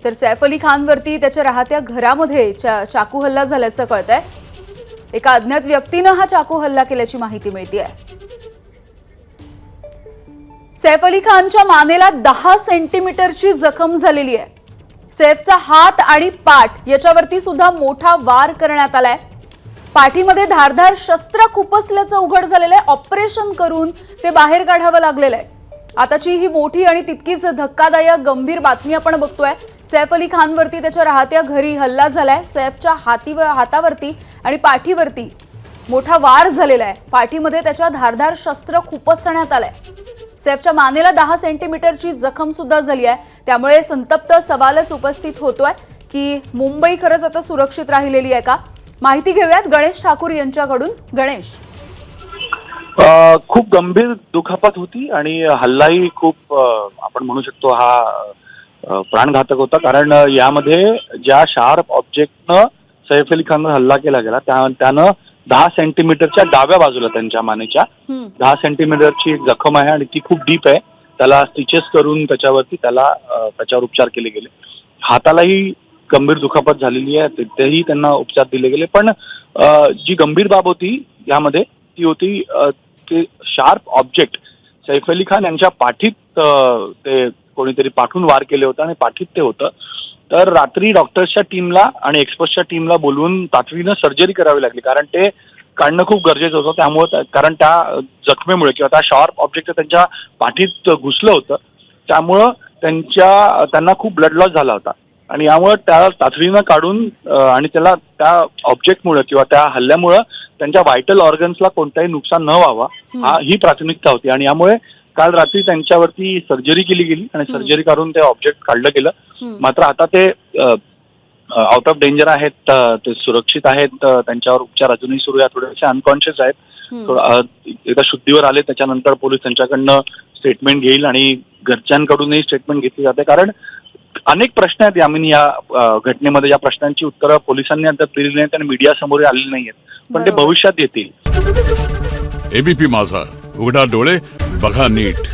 तर सैफ अली खानवरती त्याच्या राहत्या घरामध्ये चाकू हल्ला झाल्याचं कळतंय। एका अज्ञात व्यक्तीनं हा चाकू हल्ला केल्याची माहिती मिळतेय। सैफ अली खानच्या मानेला 10 सेंटीमीटरची जखम झालेली आहे। सैफचा हात आणि पाठ याच्यावरती सुद्धा मोठा वार करण्यात आलाय। पाठीमध्ये धारदार शस्त्र खुपसल्याचं उघड झालेलं आहे। ऑपरेशन करून ते बाहेर काढावं लागलेलं आहे। आताची ही मोठी आणि तितकीच धक्कादायक गंभीर बातमी आपण बघतोय। सैफ अली खानवरती त्याच्या राहत्या घरी हल्ला झालाय। सैफच्या हातावरती आणि पाठीवरती मोठा वार झालेला आहे। पाठीमध्ये त्याच्या धारदार शस्त्र खुपसण्यात आलंय। सैफच्या मानेला 10 सेंटीमीटरची जखम सुद्धा झाली आहे। त्यामुळे संतप्त सवालच उपस्थित होतोय की मुंबई खरंच आता सुरक्षित राहिलेली आहे का? माहिती घेऊयात गणेश ठाकूर यांच्याकडून। गणेश, खूप गंभीर दुखापत होती आणि हल्लाही खूप आपण म्हणू शकतो हा प्राणघातक होता। कारण यामध्ये ज्या शार्प ऑब्जेक्टनं सैफ अली खानवर हल्ला केला गेला त्यानं 10 सेंटीमीटरच्या डाव्या बाजूला त्यांच्या मानेच्या 10 सेंटीमीटरची एक जखम आहे आणि ती खूप डीप आहे। त्याला स्टिचेस करून त्याच्यावर उपचार केले गेले। हातालाही गंभीर दुखापत झालेली आहे, तेही त्यांना उपचार दिले गेले। पण जी गंभीर बाब होती यामध्ये ती होती ते शार्प ऑब्जेक्ट सैफ अली खान यांच्या पाठीत ते कोणीतरी पाठून वार केले होते आणि पाठीत ते होतं। तर रात्री डॉक्टर्सच्या टीमला आणि एक्सपर्ट्सच्या टीमला बोलवून तातडीनं सर्जरी करावी लागली, कारण ते काढणं खूप गरजेचं होतं। त्यामुळे कारण त्या जखमेमुळे किंवा त्या शार्प ऑब्जेक्ट त्यांच्या पाठीत घुसलं होतं, त्यामुळं त्यांना खूप ब्लड लॉस झाला होता आणि यामुळे त्या तातडीनं काढून आणि त्याला त्या ऑब्जेक्टमुळे किंवा त्या हल्ल्यामुळं त्यांच्या व्हायटल ऑर्गन्सला कोणताही नुकसान न व्हावा ही प्राथमिकता होती। आणि यामुळे काल रात्री त्यांच्यावरती सर्जरी केली गेली आणि सर्जरी करून ते ऑब्जेक्ट काढलं गेलं। मात्र आता ते आउट ऑफ डेंजर आहेत, ते सुरक्षित आहेत, त्यांच्यावर उपचार अजूनही सुरू आहे। थोडेसे अनकॉन्शियस आहेत, एकदा शुद्धीवर आले त्याच्यानंतर पोलीस त्यांच्याकडनं स्टेटमेंट घेईल आणि घरच्यांकडूनही स्टेटमेंट घेतली जाते। कारण अनेक प्रश्न आहेत यामिनी या घटनेमध्ये, या प्रश्नांची उत्तरं पोलिसांनी आता दिली नाहीत आणि मीडिया समोर आलेली नाहीयेत, पण ते भविष्यात येतील। एबीपी माझा, उघडा डोळे बघा नीट।